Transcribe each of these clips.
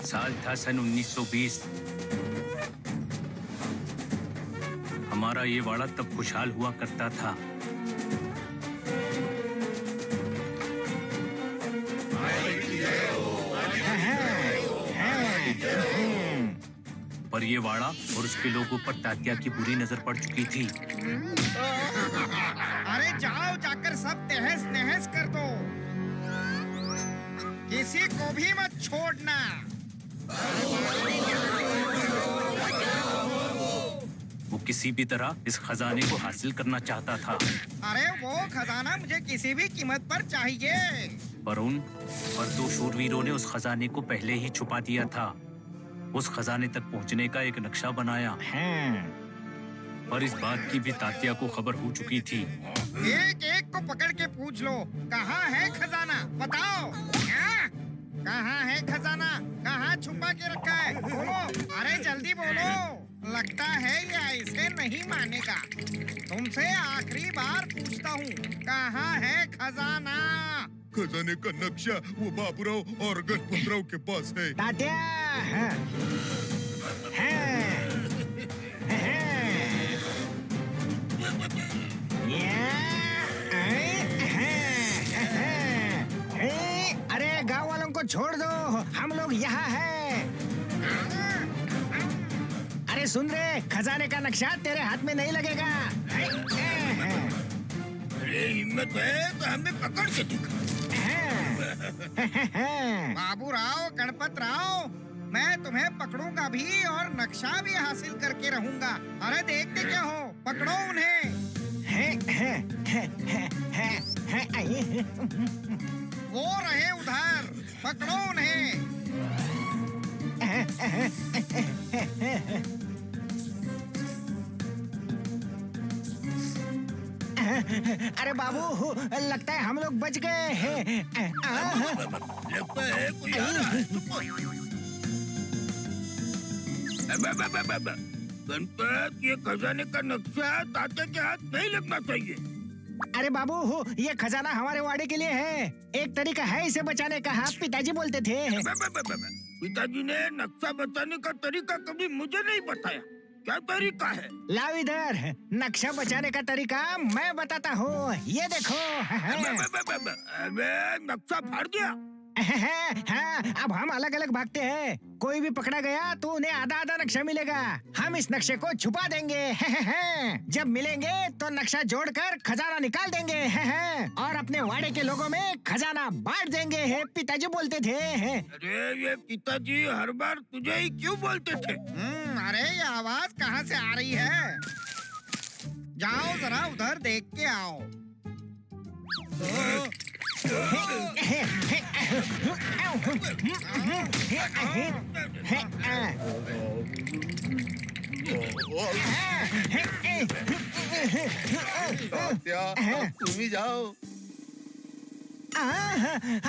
साल था सन 1920। हमारा ये वाड़ा तब खुशहाल हुआ करता था। पर ये वाड़ा और उसके लोगों पर तात्या की बुरी नजर पड़ चुकी थी। अरे जाओ, जाकर सब तहस नहस कर दो, किसी को भी मत छोड़ना। वो किसी भी तरह इस खजाने को हासिल करना चाहता था। अरे वो खजाना मुझे किसी भी कीमत पर चाहिए। पर दो शूरवीरों ने उस खजाने को पहले ही छुपा दिया था। उस खजाने तक पहुंचने का एक नक्शा बनाया। पर इस बात की भी तात्या को खबर हो चुकी थी। एक एक को पकड़ के पूछ लो, कहाँ है खजाना, बताओ। कहाँ है खजाना, कहाँ छुपा के रखा है, बोलो। अरे जल्दी बोलो। लगता है ये ऐसे नहीं मानेगा। तुमसे आखिरी बार पूछता हूँ, कहाँ है खजाना? खजाने का नक्शा वो बाबूराव और गणपतराव के पास है। तात्या, अरे गांव वालों को छोड़ दो, हम लोग यहाँ हैं। अरे सुन रे, खजाने का नक्शा तेरे हाथ में नहीं लगेगा। अरे हिम्मत है तो हमें पकड़ के दिखा। बाबूराव, गणपत राव, मैं तुम्हें पकड़ूंगा भी और नक्शा भी हासिल करके रहूंगा। अरे देखते क्या हो, पकड़ो उन्हें। वो रहे उधर, पकड़ो उन्हें। अरे बाबू, लगता है हम लोग बच गए हैं। लगता है कोई आ रहा है। गणपत, ये खजाने का नक्शा तात्या के हाथ नहीं लगना चाहिए। अरे बाबू, ये खजाना हमारे वाड़े के लिए है। एक तरीका है इसे बचाने का, पिताजी बोलते थे। पिताजी ने नक्शा बचाने का तरीका कभी मुझे नहीं बताया। क्या तरीका है? लाओ इधर, नक्शा बचाने का तरीका मैं बताता हूँ। ये देखो। अबे नक्शा फाड़ दिया। हाँ, अब हम अलग अलग भागते हैं। कोई भी पकड़ा गया तो उन्हें आधा आधा नक्शा मिलेगा। हम इस नक्शे को छुपा देंगे। जब मिलेंगे तो नक्शा जोड़कर खजाना निकाल देंगे। और अपने वाड़े के लोगों में खजाना बांट देंगे। पिताजी बोलते थे। अरे ये पिताजी हर बार तुझे ही क्यों बोलते थे? अरे ये आवाज कहाँ से आ रही है? जाओ जरा उधर देख के आओ। तुम जाओ।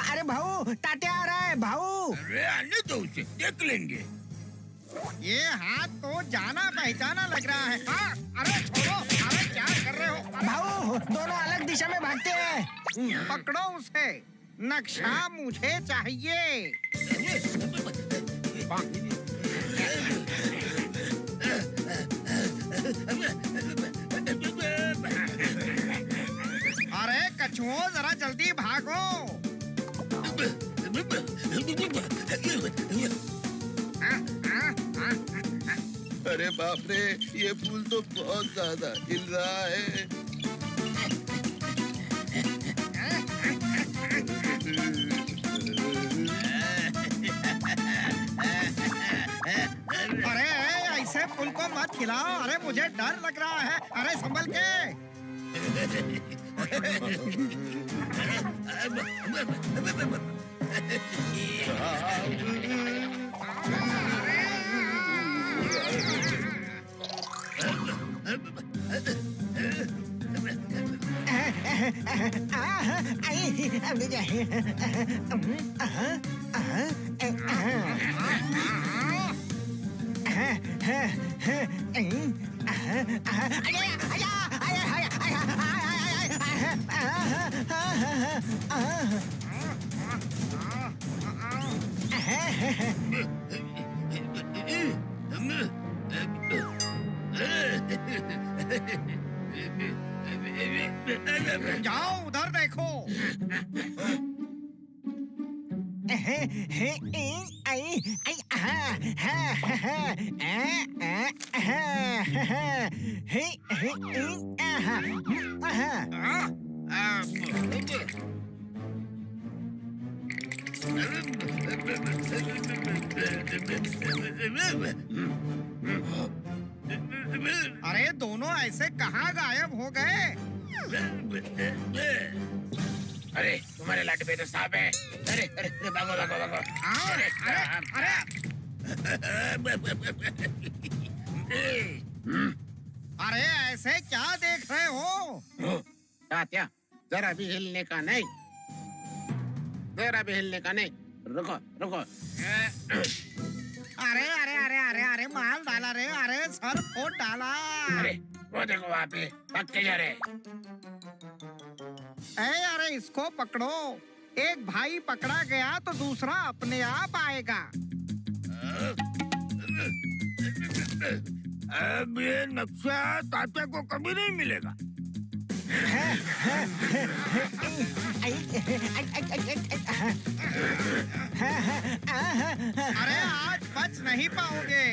अरे भाऊ, तात्या आ रहा है भाऊ। अरे आने दो उसे, देख लेंगे। ये हाथ तो जाना पहचाना लग रहा है। अरे छोड़ो, अरे क्या कर रहे हो? भाऊ, दोनों अलग दिशा में भागते हैं। पकड़ो उसे, नक्शा मुझे चाहिए। अरे कछुओं, जरा जल्दी भागो। अरे बाप रे, ये फूल तो बहुत ज्यादा हिल रहा है। अरे ऐसे फूल को मत खिलाओ। अरे मुझे डर लग रहा है। अरे संभल के। जाओ उधर देखो। अरे दोनों ऐसे कहाँ गायब हो गए? अरे तुम्हारे लाट पे तो सांप है। अरे अरे अरे भागो भागो भागो। अरे अरे अरे ऐसे क्या देख रहे हो? तात्या जरा भी हिलने का नहीं, जरा भी हिलने का नहीं। रुको रुको। अरे अरे अरे अरे अरे माल डाला रे। अरे सर फोड़ डाला। अरे वो देखो वहाँ पे पक्के जा रहे। अरे इसको पकड़ो। एक भाई पकड़ा गया तो दूसरा अपने आप आएगा। अब ये नक्शा तात्या को कभी नहीं मिलेगा। अरे आज बच नहीं पाओगे।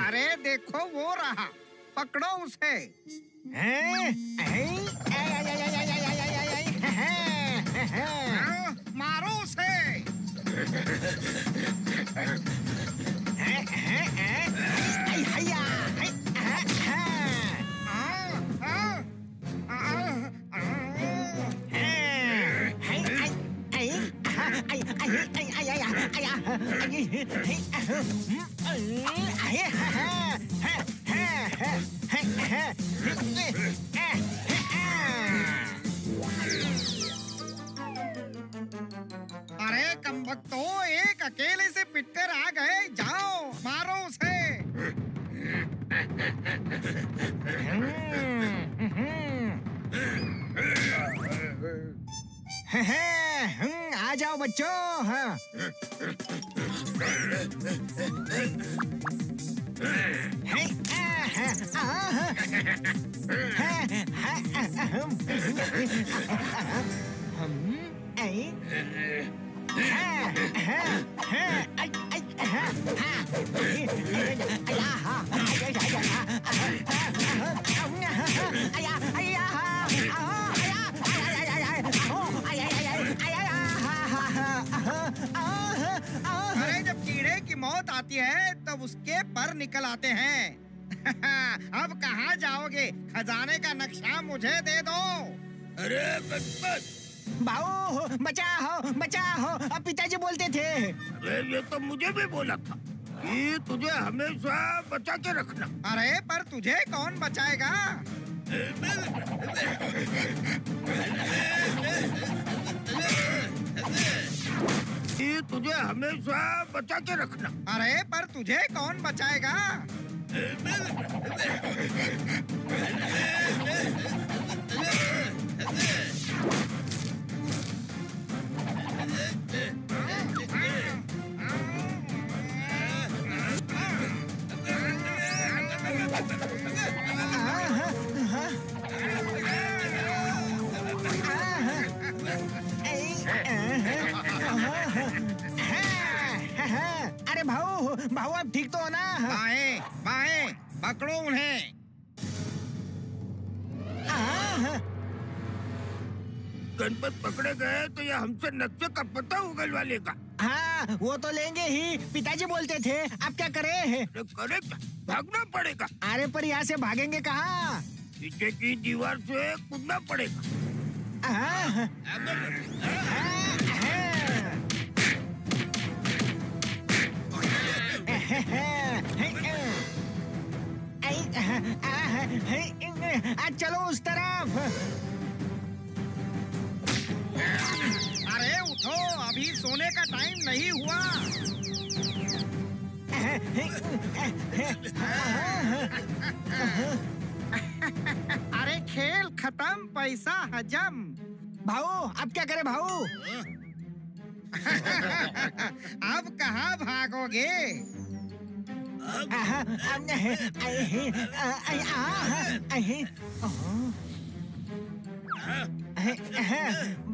अरे देखो वो रहा, पकड़ो उसे। मारो उसे। अरे कमबख्तो, एक अकेले से पिटकर आ गए। जाओ मारो उसे। आ जाओ बच्चों। हाँ। अरे जब कीड़े की मौत आती है तब उसके पर निकल आते हैं। अब कहाँ जाओगे? खजाने का नक्शा मुझे दे दो। अरे बस बाऊ बचाओ बचाओ, अब पिताजी बोलते थे। अरे ये तो मुझे भी बोला था कि तुझे हमेशा बचा के रखना। अरे पर तुझे कौन बचाएगा? कि तुझे हमेशा बचा के रखना। अरे पर तुझे कौन बचाएगा? अरे भाऊ भाऊ आप ठीक तो हो ना? बाएं बाएं पकड़ो उन्हें। गणपत पकड़े गए तो ये हमसे नक्शे का पता उगलवा लेगा। हाँ वो तो लेंगे ही, पिताजी बोलते थे। अब क्या करें? अरे करे क्या? भागना पड़ेगा। अरे पर यहाँ से भागेंगे कहाँ? पीछे की दीवार से कूदना पड़ेगा। चलो उस तरफ। अरे उठो, अभी सोने का टाइम नहीं हुआ। अरे खेल खत्म, पैसा हजम। भाऊ अब क्या करें भाऊ? अब कहाँ भागोगे?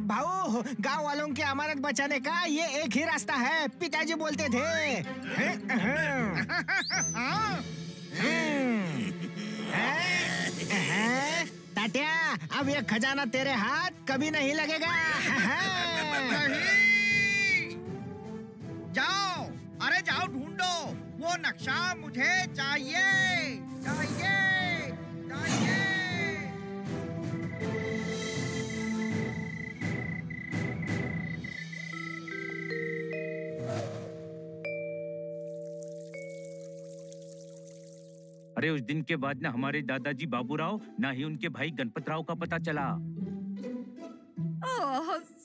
भाऊ, गांव वालों की अमानत बचाने का ये एक ही रास्ता है, पिताजी बोलते थे। तात्या, अब ये खजाना तेरे हाथ कभी नहीं लगेगा। नहीं, जाओ, अरे जाओ ढूंढो, वो नक्शा मुझे चाहिए, चाहिए, चाहिए। अरे उस दिन के बाद ना हमारे दादाजी बाबूराव ना ही उनके भाई गणपत राव का पता चला।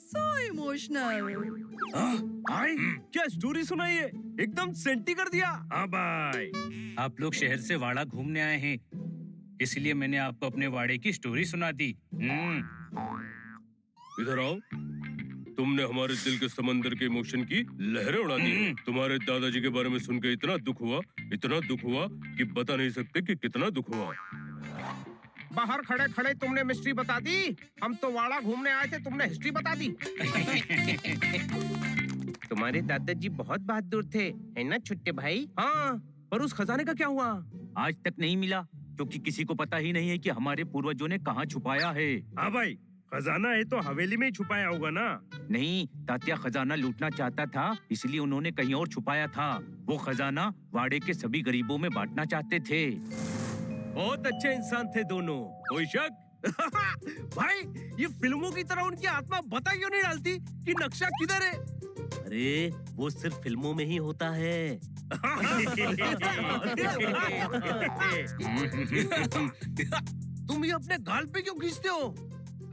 so emotional. भाई क्या स्टोरी सुनाई है, एकदम सेंटी कर दिया। हाँ भाई, आप लोग शहर से वाड़ा घूमने आए हैं, इसलिए मैंने आपको अपने वाड़े की स्टोरी सुना दी। इधर आओ, तुमने हमारे दिल के समंदर के इमोशन की लहरें उड़ा दी। तुम्हारे दादाजी के बारे में सुन के इतना दुख हुआ कि बता नहीं सकते कि कितना दुख हुआ। बाहर खड़े खड़े तुमने मिस्ट्री बता दी, हम तो वाड़ा घूमने आए थे, तुमने हिस्ट्री बता दी। तुम्हारे दादाजी बहुत बहादुर थे, है ना छोटे भाई? हाँ, पर उस खजाने का क्या हुआ? आज तक नहीं मिला, क्योंकि किसी को पता ही नहीं है कि हमारे पूर्वजों ने कहाँ छुपाया है। हाँ भाई, खजाना है तो हवेली में ही छुपाया होगा ना। नहीं, तात्या खजाना लूटना चाहता था, इसलिए उन्होंने कहीं और छुपाया था। वो खजाना वाड़े के सभी गरीबों में बांटना चाहते थे। बहुत अच्छे इंसान थे दोनों, कोई शक? भाई, ये फिल्मों की तरह उनकी आत्मा बता क्यों नहीं डालती कि नक्शा किधर है? अरे वो सिर्फ फिल्मों में ही होता है। तुम ये अपने गाल पे क्यों खींचते हो?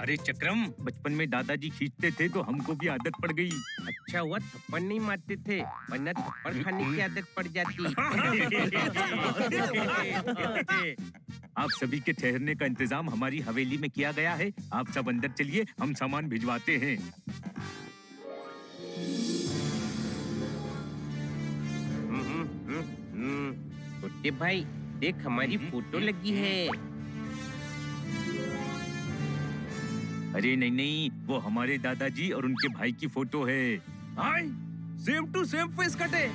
अरे चक्रम, बचपन में दादाजी खींचते थे तो हमको भी आदत पड़ गई। अच्छा हुआ थप्पड़ नहीं मारते थे, वरना थप्पड़ खाने की आदत पड़ जाती। आप सभी के ठहरने का इंतजाम हमारी हवेली में किया गया है। आप सब अंदर चलिए, हम सामान भिजवाते हैं। छोटे भाई, देख हमारी फोटो लगी है। अरे नहीं नहीं, वो हमारे दादाजी और उनके भाई की फोटो है। हाय, सेम टू सेम फेस कटे।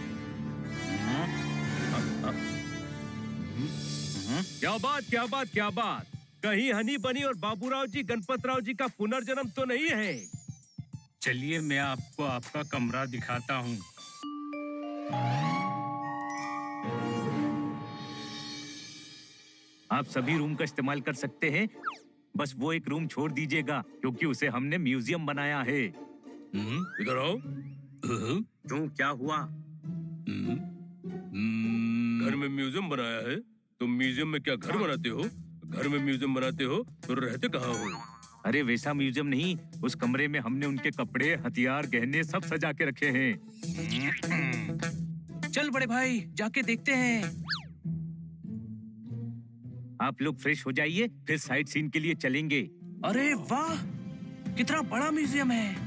क्या बात, क्या बात, क्या बात। कहीं हनी बनी और बाबूराव जी, गणपत राव जी का पुनर्जन्म तो नहीं है? चलिए मैं आपको आपका कमरा दिखाता हूँ। आप सभी रूम का इस्तेमाल कर सकते हैं, बस वो एक रूम छोड़ दीजिएगा, क्योंकि उसे हमने म्यूजियम बनाया है। इधर आओ। क्यों, क्या हुआ? घर में म्यूजियम बनाया है? तुम म्यूजियम में क्या घर बनाते हो? घर में म्यूजियम बनाते हो तो रहते कहाँ हो? अरे वैसा म्यूजियम नहीं, उस कमरे में हमने उनके कपड़े, हथियार, गहने सब सजा के रखे हैं। चल बड़े भाई, जाके देखते हैं। आप लोग फ्रेश हो जाइए, फिर साइट सीन के लिए चलेंगे। अरे वाह, कितना बड़ा म्यूजियम है।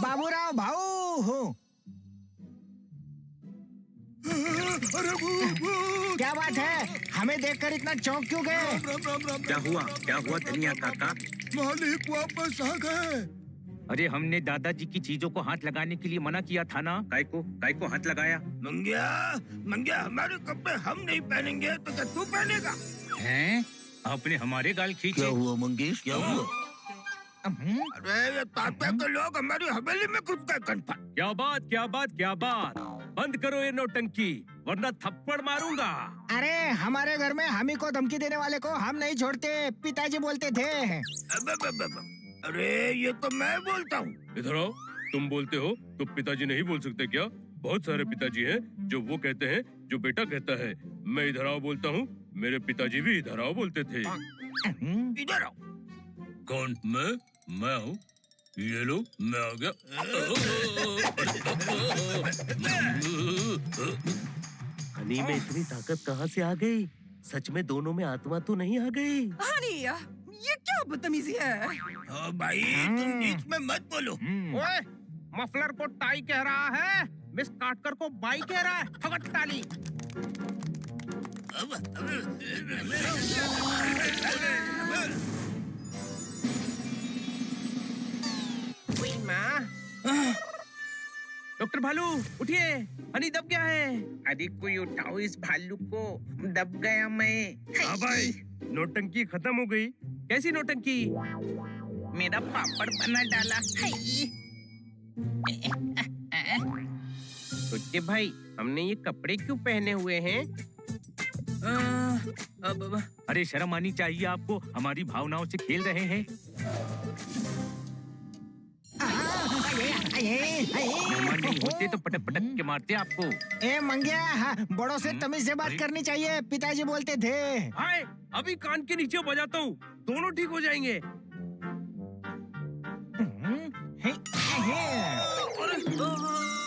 बाबूराव भाऊ हूँ। क्या बात है, हमें देखकर इतना चौंक क्यों गए? क्या हुआ धनिया काका? मालिक वापस आ गए। अरे हमने दादाजी की चीजों को हाथ लगाने के लिए मना किया था ना। काय को हाथ लगाया? मंगिया, हमारे कपड़े हम नहीं पहनेंगे तो क्या तू पहनेगा? हैं? आपने हमारे गाल खींचे। क्या हुआ मंगेश, क्या हुआ? अरे ये तात्या के लोग हमारी हवेली में घुस गए। क्या बात, क्या बात, क्या बात। बंद करो ये नौटंकी, वरना थप्पड़ मारूंगा। अरे हमारे घर में हम ही को धमकी देने वाले को हम नहीं छोड़ते, पिताजी बोलते थे। अरे ये तो मैं बोलता हूँ। इधर आओ। तुम बोलते हो तो पिताजी नहीं बोल सकते क्या? बहुत सारे पिताजी हैं जो वो कहते हैं जो बेटा कहता है। मैं इधर आओ बोलता हूँ, मेरे पिताजी भी इधर आओ बोलते थे। इधर आओ। कौन? मैं हूँ। ये लो, मैं आ गया। हनी में इतनी ताकत कहाँ से आ गई? सच में दोनों में आत्मा तो नहीं आ गई? हनी, ये क्या बदतमीजी है? भाई तुम बीच में मत बोलो। ओए, मफलर को टाई कह रहा है, मिस काटकर को बाई कह रहा है। फगट ताली। डॉक्टर भालू उठिए, हनी दब गया है। अरे कोई उठाओ इस भालू को, दब गया मैं। हाँ भाई, नौटंकी खत्म हो गई। कैसी नौटंकी? मेरा पापड़ बना डाला। छोटे भाई, हमने ये कपड़े क्यों पहने हुए हैं? अरे शर्म आनी चाहिए आपको, हमारी भावनाओं से खेल रहे हैं। मेहमान नहीं होते तो पटक पटक के मारते आपको। ए मंगिया, बड़ों से तमीज से बात करनी चाहिए, पिताजी बोलते थे। हाय, अभी कान के नीचे बजाता हूँ, दोनों ठीक हो जाएंगे।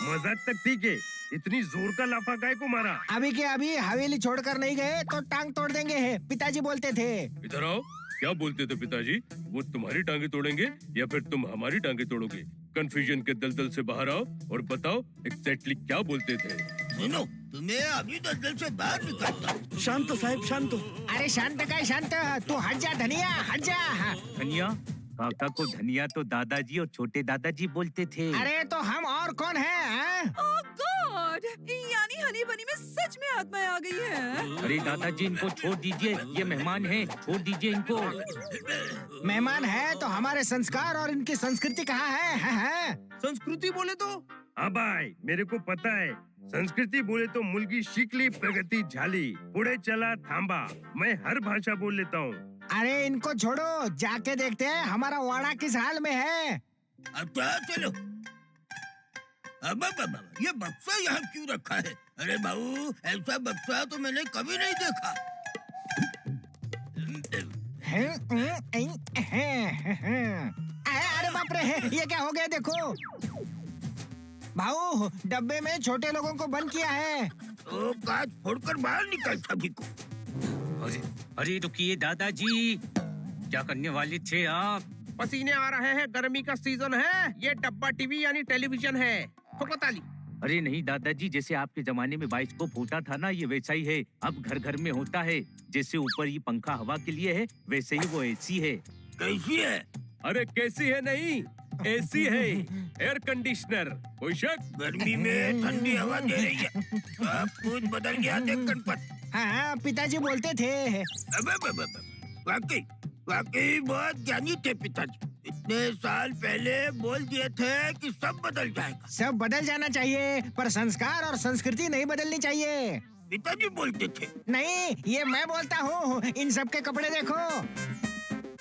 मजाक तक ठीक है, इतनी जोर का लाफा गाय को मारा? अभी के अभी हवेली छोड़कर नहीं गए तो टांग तोड़ देंगे, पिताजी बोलते थे। इधर आओ। क्या बोलते थे पिताजी? वो तुम्हारी टांगे तोड़ेंगे या फिर तुम हमारी टांगे तोड़ोगे? कंफ्यूजन के दलदल से बाहर आओ और बताओ एग्जैक्टली क्या बोलते थे। सुनो, तुम्हें अभी दलदल से बाहर निकालता। शांत साहब, शांत। अरे शांत का शांत, तू हट जा धनिया, हट जा। धनिया? काका को धनिया तो दादाजी और छोटे दादाजी बोलते थे। अरे तो हम और कौन है? ओह गॉड, यानी हनी बनी में सच में आत्माएं आ गई है। अरे दादाजी, इनको छोड़ दीजिए, ये मेहमान हैं, छोड़ दीजिए इनको। मेहमान है तो हमारे संस्कार और इनकी संस्कृति कहाँ है? संस्कृति बोले तो? हाँ भाई, मेरे को पता है। संस्कृति बोले तो मुलगी शिकली, प्रगति झाली, पुढे चला थांबा। मैं हर भाषा बोल लेता हूँ। अरे इनको छोड़ो, जाके देखते हैं हमारा वाड़ा किस हाल में है। अच्छा चलो। अब ये बक्सा यहाँ क्यों रखा है? अरे बाबू, ऐसा बक्सा तो मैंने कभी नहीं देखा। अरे बाप रे, ये क्या हो गया? देखो भाऊ, डब्बे में छोटे लोगों को बंद किया है। तो कांच फोड़कर बाहर निकल सभी को। अरे रुकिए दादाजी, क्या करने वाले थे आप? पसीने आ रहे हैं, गर्मी का सीजन है। ये डब्बा टीवी यानी टेलीविजन है। ठोको ताली। अरे नहीं दादाजी, जैसे आपके जमाने में बाइस्कोप होता था ना, ये वैसा ही है। अब घर घर में होता है। जैसे ऊपर ये पंखा हवा के लिए है, वैसे ही वो एसी है। कैसी है? अरे कैसी है नहीं, एसी है, एयर कंडीशनर। कोई शक? गर्मी में ठंडी हवा दे रही है। सब कुछ बदल गया देख गणपत। हाँ, पिताजी बोलते थे। वाकई वाकई बहुत ज्ञानी थे पिताजी। इतने साल पहले बोल दिए थे कि सब बदल जाएगा। सब बदल जाना चाहिए, पर संस्कार और संस्कृति नहीं बदलनी चाहिए। पिताजी बोलते थे। नहीं, ये मैं बोलता हूँ। इन सब के कपड़े देखो,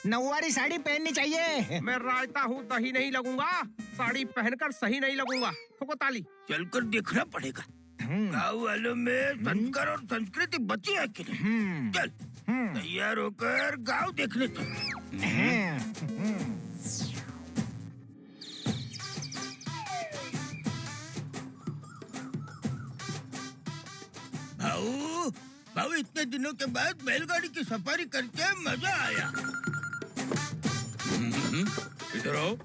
नौवारी साड़ी पहननी चाहिए। मैं रायता हूँ दही नहीं लगूंगा, साड़ी पहनकर सही नहीं लगूंगा। ठोको ताली। चलकर देखना पड़ेगा गाँव वालों में संस्कार और संस्कृति बची है कि नहीं। चल तैयार होकर गाँव देखने चल। भाऊ, भाऊ इतने दिनों के बाद बैलगाड़ी की सफारी करके मजा आया। इधर आओ।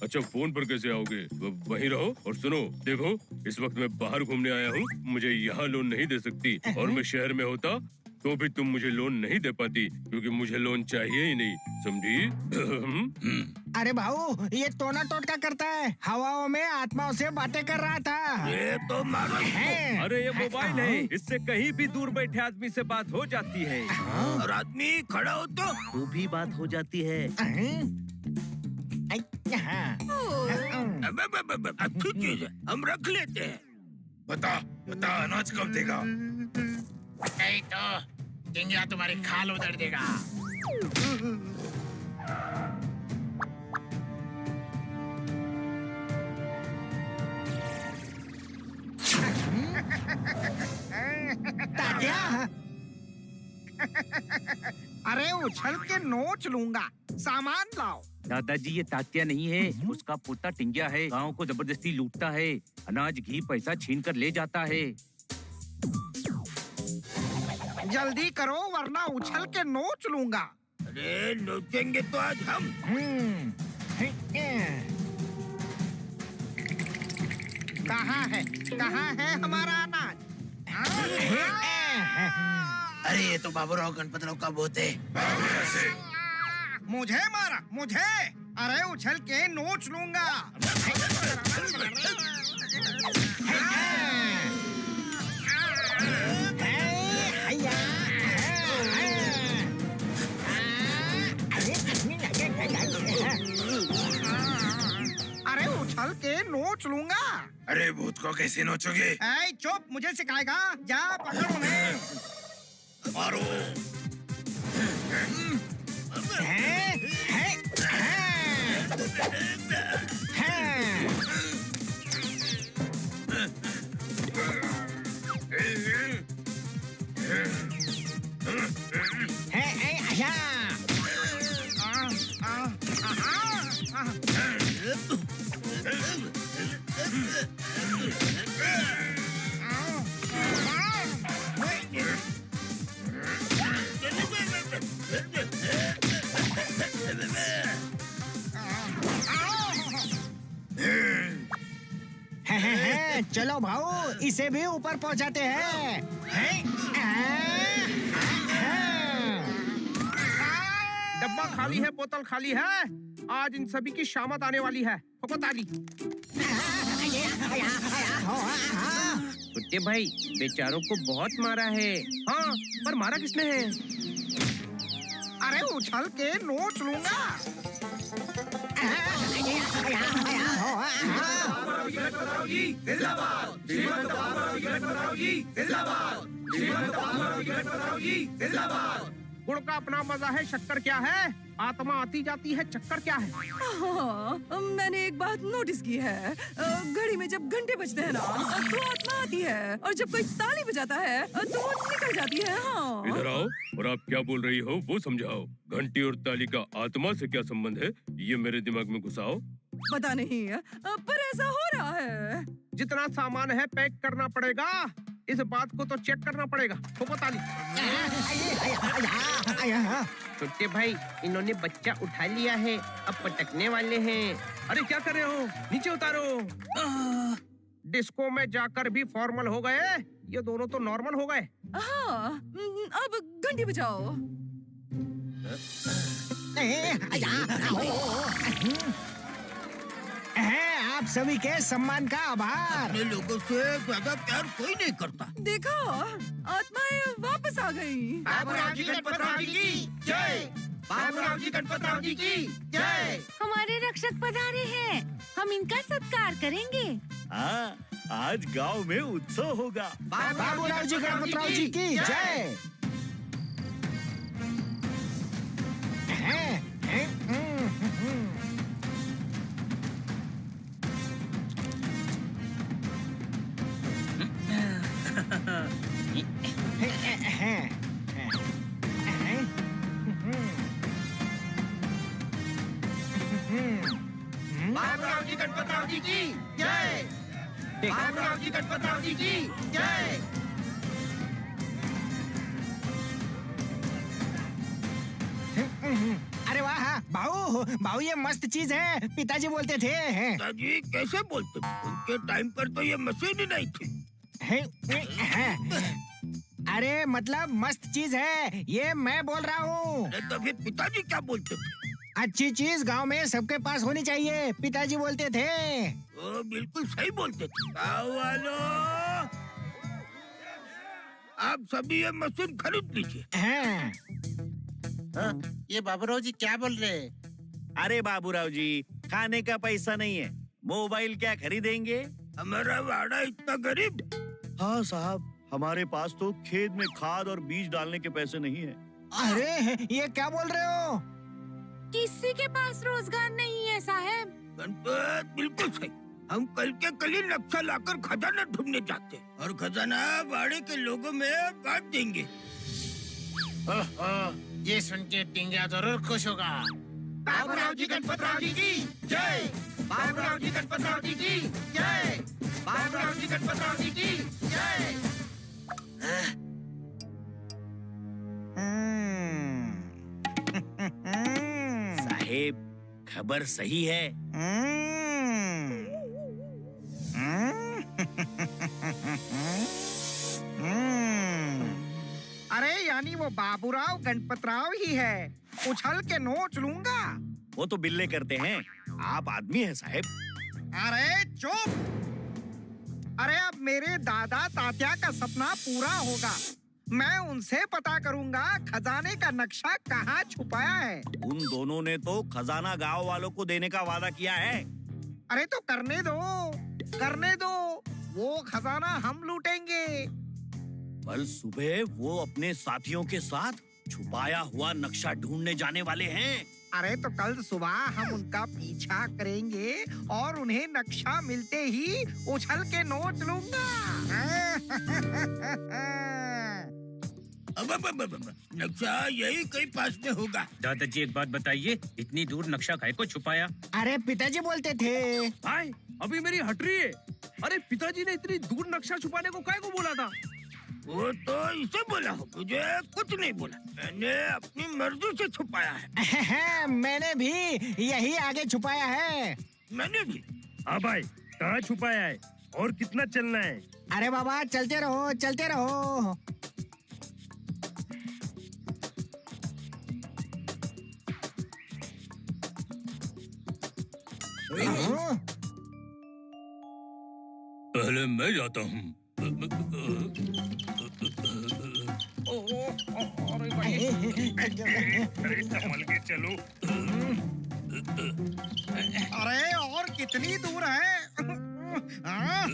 अच्छा, फोन पर कैसे आओगे? वहीं रहो और सुनो। देखो, इस वक्त मैं बाहर घूमने आया हूँ, मुझे यहाँ लोन नहीं दे सकती। और मैं शहर में होता तो भी तुम मुझे लोन नहीं दे पाती, क्योंकि मुझे लोन चाहिए ही नहीं, समझी? अरे भाऊ, ये टोना टोटका करता है, हवाओं में आत्माओं से बातें कर रहा था। ये तो मारो। अरे ये मोबाइल है, इससे कहीं भी दूर बैठे आदमी से बात हो जाती है। और आदमी खड़ा हो तो वो भी बात हो जाती है। अच्छी चीज है, हम रख लेते हैं। बता बता, अनाज कब देगा? नहीं तो टिंगिया तुम्हारी खाल उधर देगा। तात्या, अरे उछल के नोच लूंगा, सामान लाओ। दादाजी ये तात्या नहीं है, उसका पोता टिंगिया है। गांव को जबरदस्ती लूटता है, अनाज घी पैसा छीन कर ले जाता है। जल्दी करो वरना उछल के नोच लूंगा। अरे नोचेंगे तो आज हम। कहाँ है हमारा अनाज? अरे ये तो बाबूराव गणपतराव का भूत है। मुझे मारा, मुझे। अरे उछल के नोच लूंगा। अरे उछल के नोच लूंगा। अरे भूत को कैसे नोचोगे? ऐ चुप, मुझे सिखाएगा? जा पकड़ उन्हें। मारो। चलो भाऊ, इसे भी ऊपर पहुंचाते हैं। डब्बा खाली है, बोतल खाली है। आज इन सभी की शामत आने वाली है। ताली। कुत्ते भाई, बेचारों को बहुत मारा है। हाँ, पर मारा किसने है? अरे उछल के नोच लूंगा। गुड़ का अपना मजा है, शक्कर क्या है? आत्मा आती जाती है, चक्कर क्या है? हाँ, मैंने एक बात नोटिस की है। घड़ी में जब घंटे बजते हैं ना, तो आत्मा आती है, और जब कोई ताली बजाता है तो वो निकल जाती है। हाँ। इधर आओ, और आप क्या बोल रही हो वो समझाओ। घंटी और ताली का आत्मा से क्या संबंध है, ये मेरे दिमाग में घुसाओ। पता नहीं है, पर ऐसा हो रहा है। जितना सामान है पैक करना पड़ेगा। इस बात को तो चेक करना पड़ेगा। ताली। छोटे भाई, इन्होंने बच्चा उठा लिया है, अब पटकने वाले हैं। अरे क्या कर रहे हो? नीचे उतारो। डिस्को में जाकर भी फॉर्मल हो गए, ये दोनों तो नॉर्मल हो गए। हाँ, अब घंटी बजाओ। आप सभी के सम्मान का आभार। अपने लोगों से ज्यादा प्यार कोई नहीं करता। देखो, आत्माएं वापस आ गई। बाबूराव जी गणपतराव जी की जय। बाबूराव जी गणपतराव जी की जय। हमारे रक्षक पधारे हैं, हम इनका सत्कार करेंगे। हाँ, आज गांव में उत्सव होगा। बाबूराव जी गणपतराव जी की जय। बाबूराव जी गणपतराव जी की जय। बाबूराव जी गणपतराव जी की जय। अरे वाह भाऊ, भाऊ ये मस्त चीज है, पिताजी बोलते थे। पिताजी कैसे बोलते थे? उनके टाइम पर तो ये मशीन ही नहीं थी। अरे मतलब मस्त चीज है, ये मैं बोल रहा हूँ। तो फिर पिताजी क्या बोलते थे? अच्छी चीज गांव में सबके पास होनी चाहिए, पिताजी बोलते थे। वो बिल्कुल सही बोलते थे। गाँव वालों, आप सभी ये मशीन खरीद लीजिए। हाँ? ये बाबूराव जी क्या बोल रहे हैं? अरे बाबूराव जी, खाने का पैसा नहीं है, मोबाइल क्या खरीदेंगे? हमारा वाड़ा इतना गरीब। हाँ साहब, हमारे पास तो खेत में खाद और बीज डालने के पैसे नहीं है। अरे ये क्या बोल रहे हो? किसी के पास रोजगार नहीं है साहब। गणपत बिल्कुल सही। हम कल के कल ही नक्शा लाकर खजाना ढूंढने जाते हैं और खजाना वाड़े के लोगों में बांट देंगे। ये सुन के टिंगा जरूर खुश होगा। बाबूराव जी गणपतराव जी की जय। बाबूराव जी गणपतराव जी की जय। बाबूराव जी गणपतराव जी की जय। साहेब, खबर सही है। अरे यानी वो बाबूराव गणपतराव ही है। उछल के नोच लूंगा। वो तो बिल्ले करते हैं, आप आदमी हैं साहेब। अरे चुप। अरे अब मेरे दादा तात्या का सपना पूरा होगा। मैं उनसे पता करूंगा खजाने का नक्शा कहाँ छुपाया है। उन दोनों ने तो खजाना गांव वालों को देने का वादा किया है। अरे तो करने दो, करने दो। वो खजाना हम लूटेंगे। कल सुबह वो अपने साथियों के साथ छुपाया हुआ नक्शा ढूंढने जाने वाले हैं। अरे तो कल सुबह हम उनका पीछा करेंगे और उन्हें नक्शा मिलते ही उछल के नोच लूंगा। अब नक्शा यही कहीं पास में होगा। दादाजी एक बात बताइए, इतनी दूर नक्शा काहे को छुपाया? अरे पिताजी बोलते थे। भाई अभी मेरी हट रही है। अरे पिताजी ने इतनी दूर नक्शा छुपाने को काहे को बोला था? वो तो इसे बोला हो, मुझे कुछ नहीं बोला। मैंने अपनी मर्जी से छुपाया है। मैंने भी यही आगे छुपाया है। मैंने भी। हाँ भाई, कहाँ छुपाया है और कितना चलना है? अरे बाबा चलते रहो, चलते रहो। पहले मैं जाता हूँ। अरे संभल के चलो। अरे और कितनी दूर है? हाँ?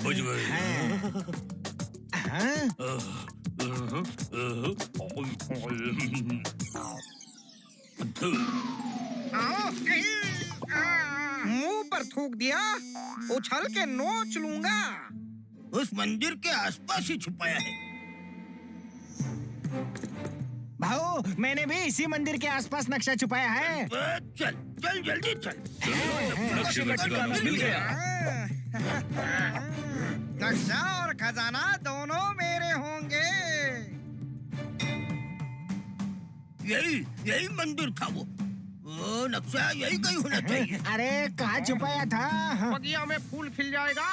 बुझ गए। मुंह पर थूक दिया, उछल के नोच लूंगा। उस मंदिर के आसपास ही छुपाया है। भाऊ, मैंने भी इसी मंदिर के आसपास नक्शा छुपाया है। चल चल जल्दी चल। नक्शे का ठिकाना मिल गया। नक्शा और खजाना दोनों मेरे होंगे। यही मंदिर था वो नक्शा यही कहीं होना चाहिए। अरे कहाँ छुपाया था? बगिया में फूल खिल जाएगा,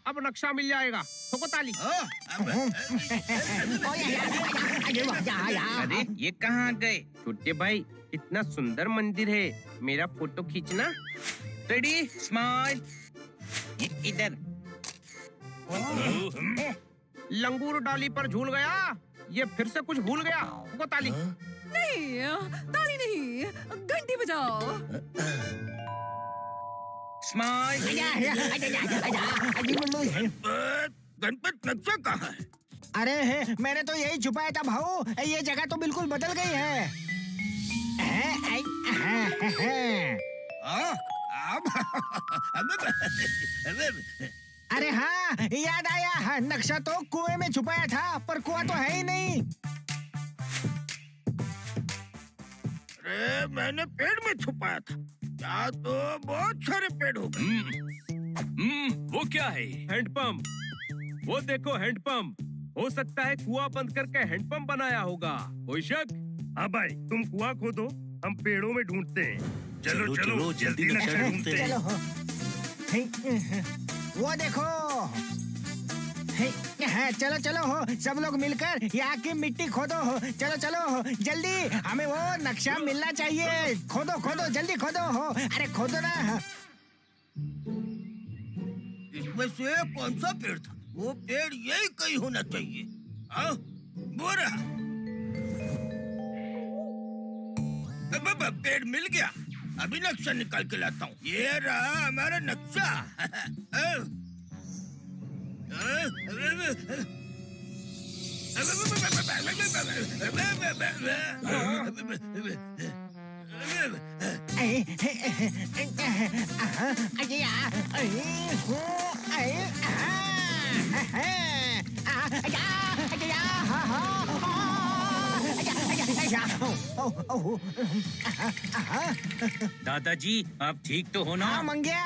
अब नक्शा मिल जाएगा। ठोको ताली। अरे ये कहाँ गए? छोटे भाई, कितना सुंदर मंदिर है। मेरा फोटो खींचना। Ready, smile. इधर। लंगूर डाली पर झूल गया, ये फिर से कुछ भूल गया। ठोको ताली। नहीं, ताली नहीं, घंटी बजाओ। स्माइल। गणपत नक्शा कहाँ है? अरे मैंने तो यही छुपाया था भाऊ। ये जगह तो बिल्कुल बदल गई है। अरे हाँ, याद आया। नक्शा तो कुएं में छुपाया था, पर कुआं तो है ही नहीं। अरे मैंने पेड़ में छुपाया था। यहाँ तो बहुत सारे पेड़ हो गए। वो क्या है? हैंडपंप। वो देखो हैंडपंप। हो सकता है कुआं बंद करके हैंडपंप बनाया होगा। कोई शक? हाँ भाई, तुम कुआं खोदो, हम पेड़ों में ढूंढते हैं। चलो चलो जल्दी नक्शा ढूंढते हैं। वो देखो। चलो चलो हो, सब लोग मिलकर यहाँ की मिट्टी खोदो हो। चलो चलो हो, जल्दी, हमें वो नक्शा मिलना चाहिए। खोदो खोदो, जल्दी खोदो हो। अरे खोदो ना। इसमें से कौन सा पेड़ था? वो पेड़ यही कहीं होना चाहिए। आओ, वो रहा। पेड़ मिल गया। अभी नक्शा निकाल के लाता हूँ। ये रहा हमारा नक्शा। दादाजी आप ठीक तो हो ना? हाँ मंगिया।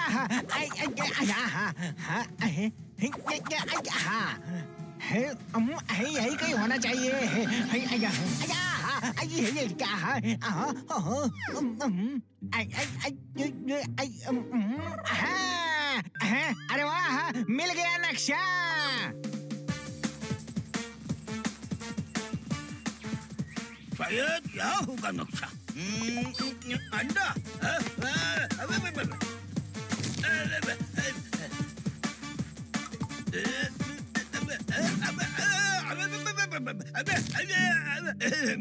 यही कहीं होना चाहिए। अरे वाह, मिल गया नक्शा। शायद यहाँ होगा नक्शा। अंडा।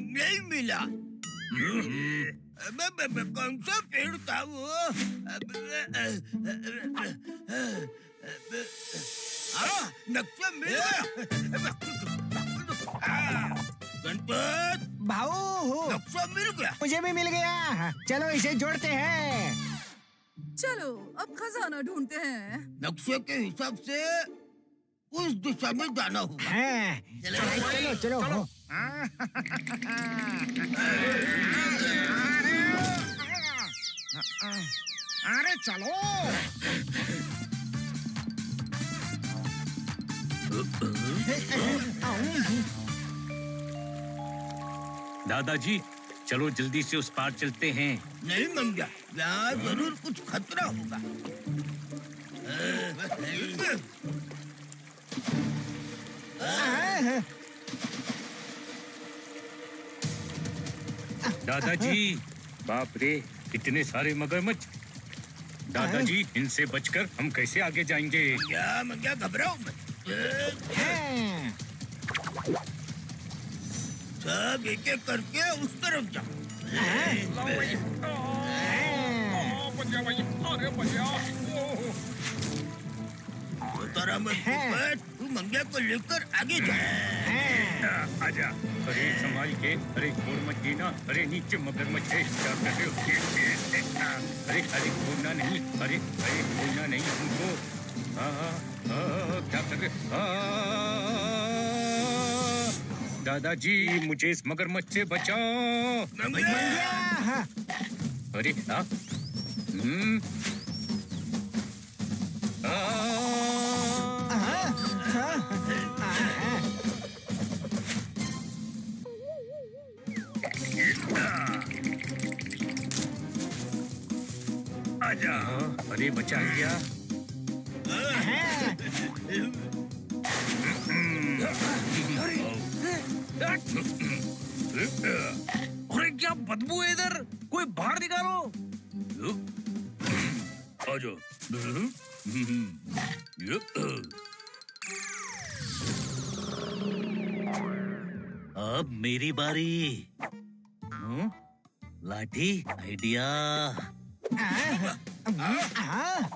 नहीं मिला। कौन सा पेड़ था वो? नक्शा मिल गया। गणपत भाऊ, नक्शा मिल गया। मुझे भी मिल गया। चलो इसे जोड़ते हैं। चलो अब खजाना ढूंढते हैं। नक्शे के हिसाब से उस दिशा में जाना होगा। चलो चलो चलो। अरे चलो। दादाजी चलो जल्दी से उस पार चलते हैं। नहीं मंगा, यहाँ जरूर कुछ खतरा होगा। दादाजी बाप रे, कितने सारे मगरमच्छ। दादाजी इनसे बचकर हम कैसे आगे जाएंगे? क्या मंगा, घबराओ मत। सब एक एक करके उस तरफ जाओ। तू मंगिया को लेकर आगे जा। आजा। अरे संभाल के। अरे छोड़ मत देना। अरे नीचे मगरमच्छ है। क्या कर रहे हो? अरे अरे छोड़ना नहीं। अरे अरे छोड़ना नहीं हमको। क्या कर रहे? दादाजी मुझे इस मगरमच्छ से बचाओ। अरे आजा। अरे बचा लिया। अरे क्या बदबू है इधर, कोई बाहर निकालो। आजा। अब मेरी बारी। लाठी आइडिया।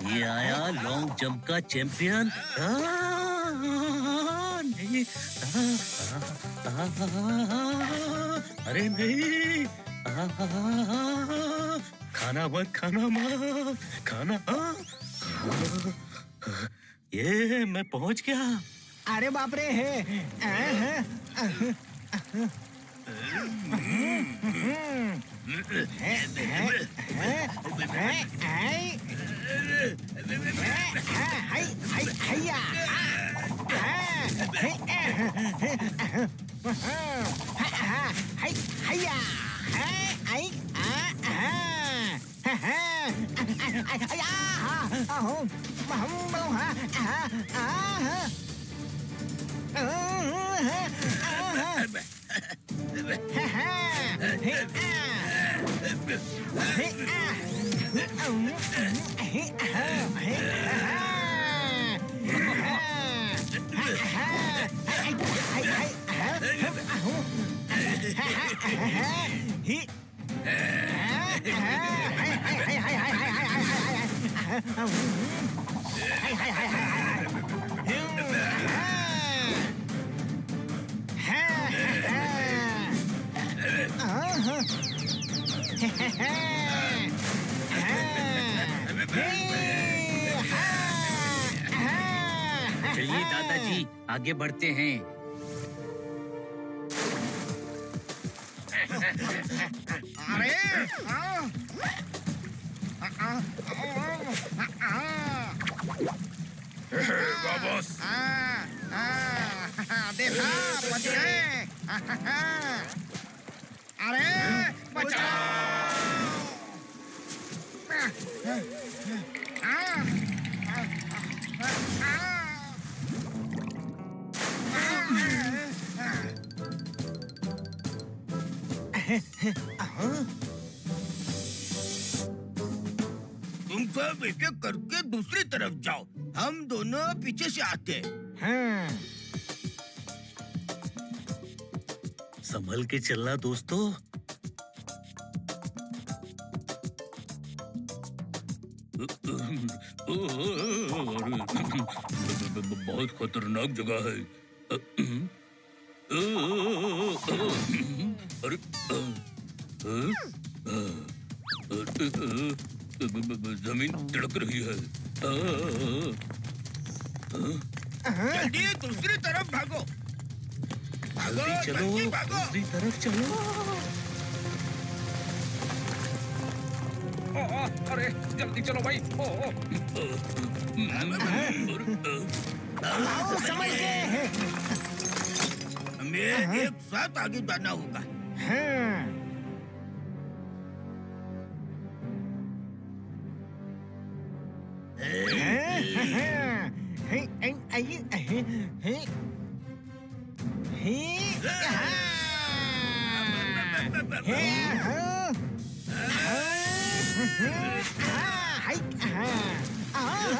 ये आया लॉन्ग जंप का चैंपियन। नहीं। अरे नहीं। खाना मत, खाना मत, खाना। ये मैं पहुंच गया। अरे बाप रे है। चलिए दादाजी आगे बढ़ते हैं। अरे वापस। देखा बच गए। अरे बचाओ। तुम सब एक एक करके दूसरी तरफ जाओ, हम दोनों पीछे से आते हैं। संभल के चलना दोस्तों। बहुत खतरनाक जगह है। अरे जमीन तिड़क रही है। जल्दी दूसरी तरफ भागो। भागो, चलो जल्दी भागो। दूसरी तरफ चलो। अरे जल्दी चलो भाई। समझ गए। हमें एक साथ आगे जाना होगा।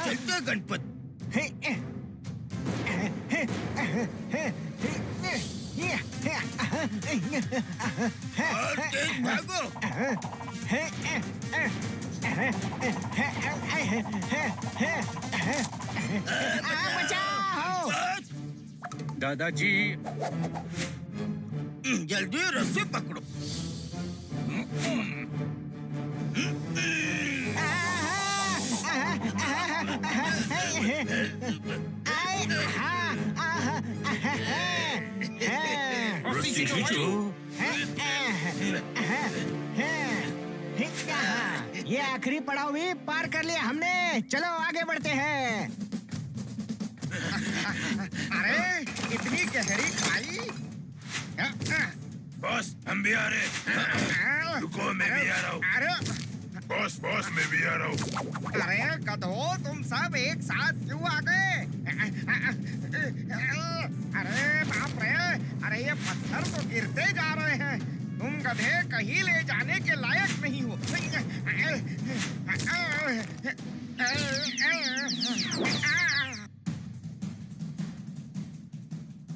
चलते गणपत। और तेज भागो। दादाजी जल्दी रस्सी पकड़ो। रस्सी खींचो। ये आखिरी पड़ाव भी पार कर लिया हमने। चलो आगे बढ़ते हैं। अरे इतनी गहरी खाई। बॉस हम भी आ रहे। रुको मैं भी आ रहा हूँ। अरे बॉस बॉस मैं भी आ रहा हूँ। अरे गधो तुम सब एक साथ क्यों आ गए? अरे बाप रे, अरे ये पत्थर तो गिरते जा रहे हैं। तुम गधे कहीं ले जाने के लायक नहीं हो।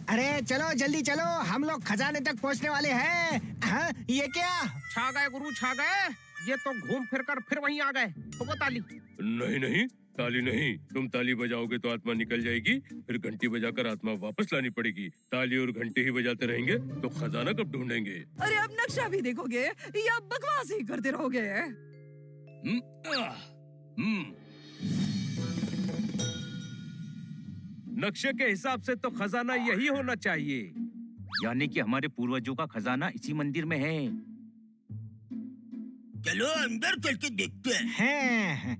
अरे चलो जल्दी चलो, हम लोग खजाने तक पहुंचने वाले हैं। हाँ, ये क्या? छा गए गुरु, छा गए। ये तो घूम फिर कर फिर वहीं आ गए। तो वो ताली। नहीं नहीं, ताली नहीं। तुम ताली बजाओगे तो आत्मा निकल जाएगी, फिर घंटी बजाकर आत्मा वापस लानी पड़ेगी। ताली और घंटी ही बजाते रहेंगे तो खजाना कब ढूंढेंगे? अरे अब नक्शा भी देखोगे या बकवास ही करते रहोगे? नक्शे के हिसाब से तो खजाना यही होना चाहिए। यानी कि हमारे पूर्वजों का खजाना इसी मंदिर में है। चलो अंदर चल के देखते हैं।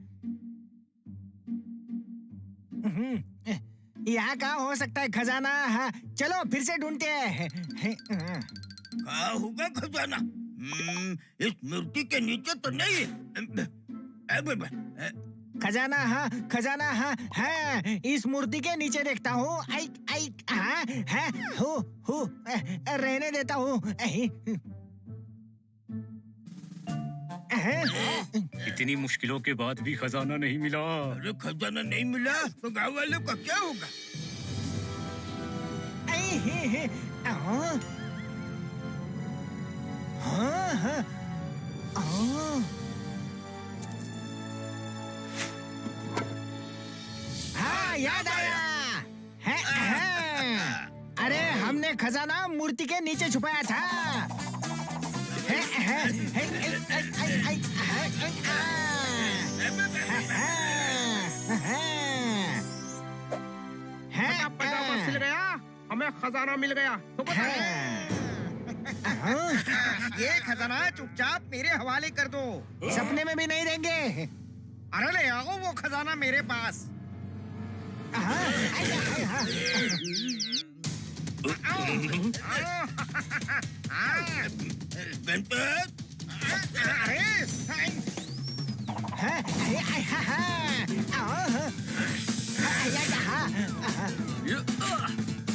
यहाँ कहाँ हो सकता है खजाना? हाँ, चलो फिर से ढूंढते हैं। कहाँ होगा खजाना? इस मूर्ति के नीचे तो नहीं। खजाना हाँ, खजाना हाँ, हाँ, इस मूर्ति के नीचे देखता हूँ। हाँ, हाँ, हो, रहने देता हूँ। इतनी मुश्किलों के बाद भी खजाना नहीं मिला। अरे खजाना नहीं मिला तो गाँव वालों का क्या होगा? खजाना मूर्ति के नीचे छुपाया था। मिल गया, हमें खजाना मिल गया। ये खजाना चुपचाप मेरे हवाले कर दो। सपने में भी नहीं देंगे। अरे ले आओ वो खजाना मेरे पास। गणपत,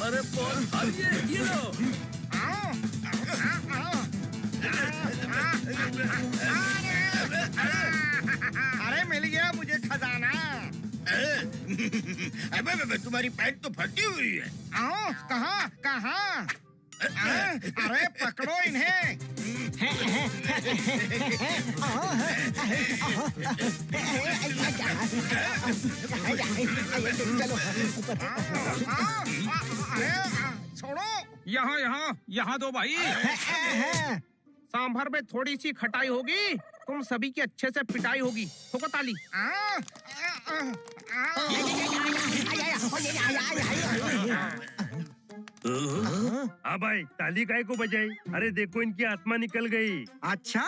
अरे बॉल ये लो। अरे मिल गया मुझे खजाना। अबे तुम्हारी पैंट तो फटी हुई है। कहाँ कहाँ? अरे पकड़ो इन्हें। अरे छोड़ो। यहाँ दो भाई। सांभर में थोड़ी सी खटाई होगी, तुम सभी की अच्छे से पिटाई होगी। ठोको ताली। हाँ भाई, ताली काहे को बजाई? अरे देखो इनकी आत्मा निकल गई। अच्छा,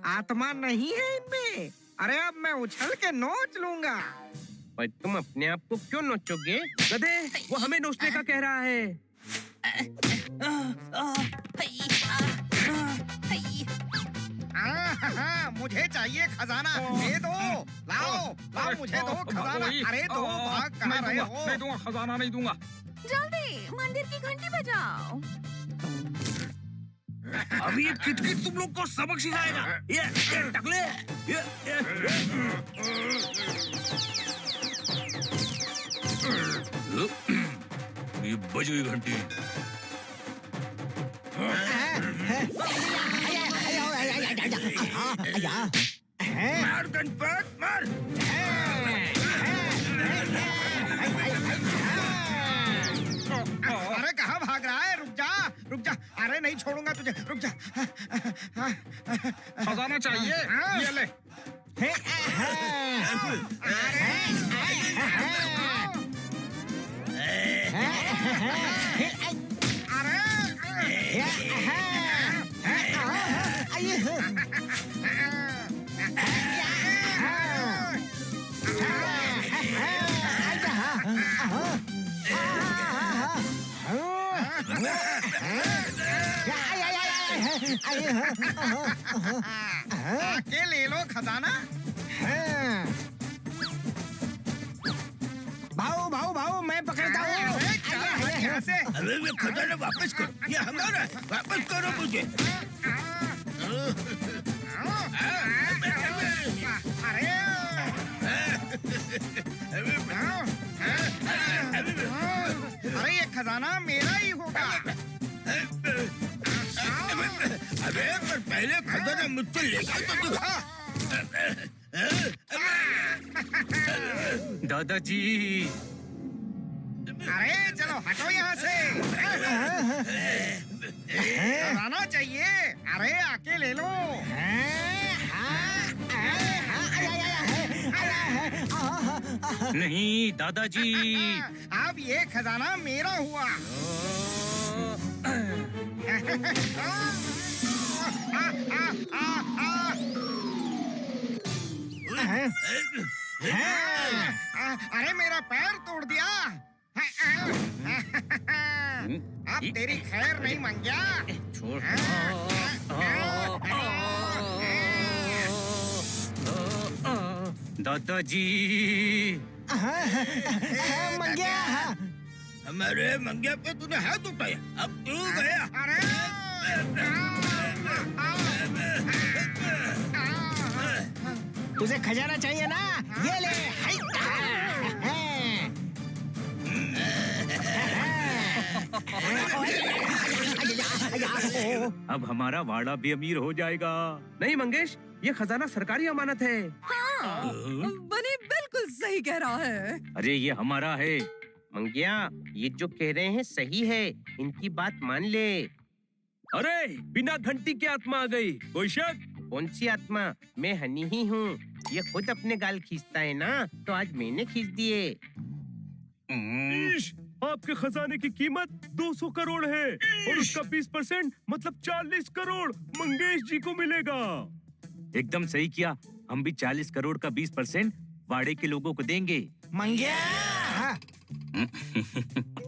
आत्मा नहीं है इनमें। अरे अब मैं उछल के नोच लूंगा। पर तुम अपने आप को क्यों नोचोगे? गधे, वो हमें नोचने का कह रहा है। मुझे चाहिए खजाना। दे दो। लाओ लाओ, मुझे दो खजाना। अरे दो, भाग कहाँ रहे हो? नहीं दूंगा, खजाना नहीं दूंगा। जल्दी मंदिर की घंटी बजाओ। अभी ये किटकिट तुम लोग को सबक सिखाएगा। ये टकले, ये बज गई घंटी। मार गणपत, मार। अरे कहाँ भाग रहा है? रुक जा रुक जा। अरे नहीं छोड़ूंगा तुझे, रुक जा। खजाना चाहिए? ये ले। आके ले लो खजाना। भाऊ भाऊ भाऊ, मैं पकड़ता हूँ। यहाँ से। अरे ये खजाना वापस करो, ये हमारा है। वापस करो मुझे। अरे ये खजाना मेरा ही होगा। अबे पर पहले खजाना मुझसे लेकर तो दिखा। दादाजी, अरे चलो हटो यहाँ से। खजाना चाहिए? अरे आके ले लो। नहीं दादाजी। अब ये खजाना मेरा हुआ। अरे मेरा पैर तोड़ दिया। अब तेरी खैर नहीं मंग्या। छोड़। दादाजी, मंग्या। हमारे मंग्या पे तूने हाथ उठाया, अब तू गया। तुझे खजाना चाहिए ना? ये ले। अब हमारा वाड़ा भी अमीर हो जाएगा। नहीं मंगेश, ये खजाना सरकारी अमानत है। हाँ, बनी बिल्कुल सही कह रहा है। अरे ये हमारा है, मंगिया, ये जो कह रहे हैं सही है, इनकी बात मान ले। अरे बिना घंटी के आत्मा आ गई, कोई शक? कौन सी आत्मा? मैं हनी ही हूँ। ये खुद अपने गाल खींचता है ना, तो आज मैंने खींच दिए। ईश, आपके खजाने की कीमत 200 करोड़ है और उसका 20% मतलब 40 करोड़ मंगेश जी को मिलेगा। एकदम सही किया, हम भी 40 करोड़ का 20% वाड़े के लोगों को देंगे। मंगिया,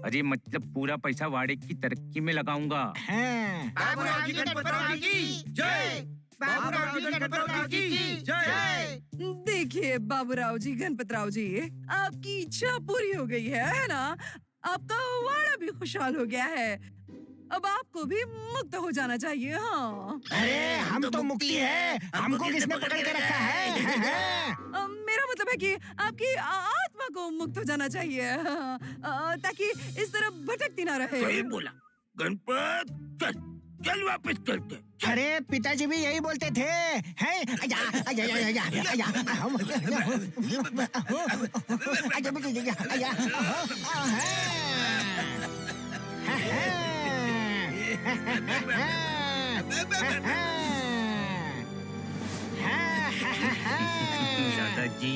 अरे मतलब पूरा पैसा वाड़े की तरक्की में लगाऊंगा। बाबूराव जी गणपतराव की जय। बाबूराव जी गणपतराव की जय। देखिए बाबूराव जी गणपतराव जी, आपकी इच्छा पूरी हो गई है ना? आपका वाड़ा भी खुशहाल हो गया है। अब आपको भी मुक्त हो जाना चाहिए। हाँ, अरे हम तो मुक्ति है, हमको किसने पकड़ के रखा है? मेरा मतलब है कि आपकी आत्मा को मुक्त हो जाना चाहिए, ताकि इस तरह भटकती ना रहे। सही बोला गणपत, चल चल वापस चलते। अरे पिताजी भी यही बोलते थे। दादाजी